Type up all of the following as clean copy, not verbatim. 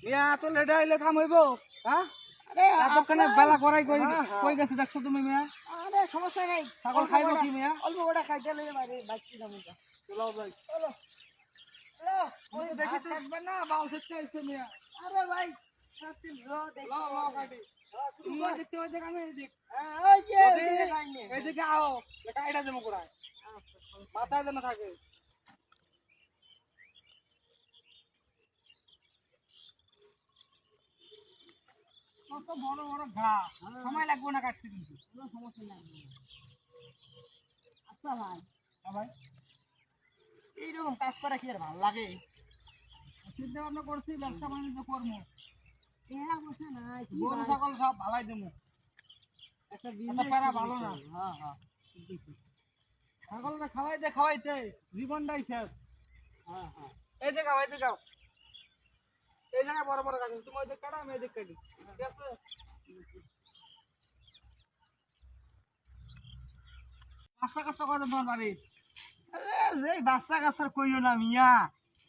ইয়া তো লেট আইলে কাম হইব হ্যাঁ আরে এতক্ষণে বেলা করাই কই গেছে দেখছো তুমি মিয়া আরে সমস্যা নাই ছাগল খাইবো কি মিয়া অল্প বড় খাইতে লই বাইরে বাইতে যাবো চলো ভাই চলো ওই বেশি থাকবে না বাল সেটা হইছে মিয়া আরে ভাই সত্যি লো দেখো লো কাটি তুমি দেখতে ওই দেখ আমি এদিক ওই যে ওইদিকে যাইনি এদিকে আও লেখা এটা দেবো কোরায় মাথায় যেন থাকে কত বড় বড় ঘাস সময় লাগবে না কাটতে কিন্তু কোনো সমস্যা নাই আচ্ছা ভাই হ্যাঁ ভাই এইরকম কাজ করা কি আর ভালো লাগে চিন্তা ভাবনা করছি ব্যবসা বাণিজ্য করবো এরা বসে নাই কি গরু ভাই? ছাগল সব ভালাই দেবো একটা প্যারা ভালো না। হ্যাঁ হ্যাঁ ঠিক আছে ছাগলটা খাওয়াইতে জীবনটাই শেষ হ্যাঁ হ্যাঁ এই যে গাও এই জায়গায় বড় বড় গাছ তুমি ওই দিক কাটা আমি এই দিক কাটি ঠিক আছে কাঁচা কাঁচা করে তোমার বাড়ি এই বাচ্চা কাচ্চার কইও না মিয়া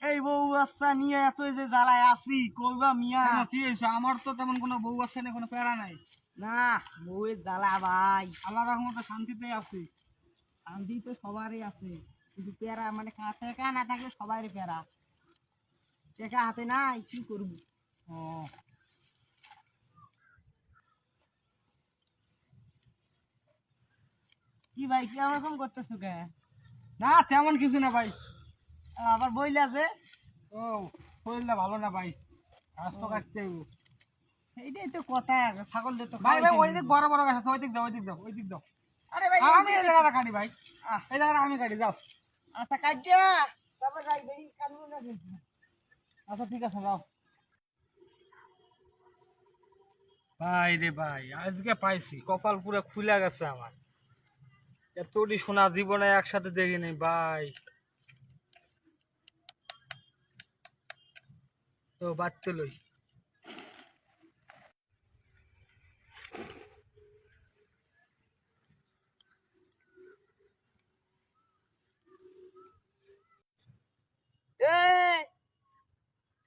এই বউ বাচ্চা নিয়ে এত যে জ্বালায় আছি কইবা মিয়া কেন, কি হয়েছে আমার তো তেমন কোনো বউ আছে না কোনো প্যারা নাই না বউয়ের জ্বালা ভাই আল্লাহ রহমতে শান্তিতে আছি শান্তি তো সবারই আছে কিন্তু পেয়ারা মানে টাকা না থাকলে সবারই পেয়ারা টাকা হাতে নাই কি করবো ও কি ভাই কি রকম করতেছো কে না তেমন কিছু না ভাই আবার বইলা যে ও শরীরটা ভালো না ভাই ঘাস তো কাটতে হইব এইটাই তো কথা ছাগল দিয়ে তো ভাই ভাই খাওয়াইতে ওই দিক বড় বড় গাছ আছে ওই দিক দাও আরে ভাই আমি এই জায়গাটা কাটি ভাই এই জায়গাটা আমি কাটি যাও আচ্ছা কাটিয়া তারপর যাই দেখি কাটবো না কিন্তু আচ্ছা ঠিক আছে যাও ভাই রে ভাই আজকে পাইছি কপাল পুরো খুলে গেছে আমার এতটি সোনা জীবনে একসাথে দেখিনি ভাই তো বাড়তে লই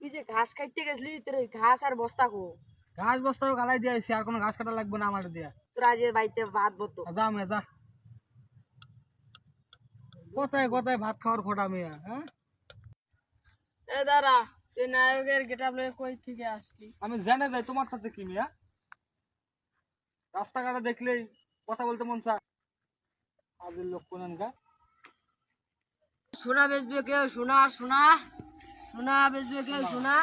তুই যে ঘাস কাটতে গেছিলি তোর ওই ঘাস আর বস্তা কো ঘাস বস্তাও গালাই দিয়েছি আর কোনো ঘাস কাটা লাগবে না আমার দিয়া তোর আজ বাড়িতে ভাত বতো যা মেয়ে যা কোথায় কোথায় ভাত খাওয়ার খোটা মেয়া হ্যাঁ এ দাঁড়া তুই নায়কের গেটআপ লয়ে কই থেকে আসলি আমি জেনে যাই তোমার সাথে কি মিয়া রাস্তাঘাটে দেখলেই কথা বলতে মন চায় আজের লোক কোন গা সোনা বেচবে কেউ সোনা সোনা সোনা বেচবে কেউ সোনা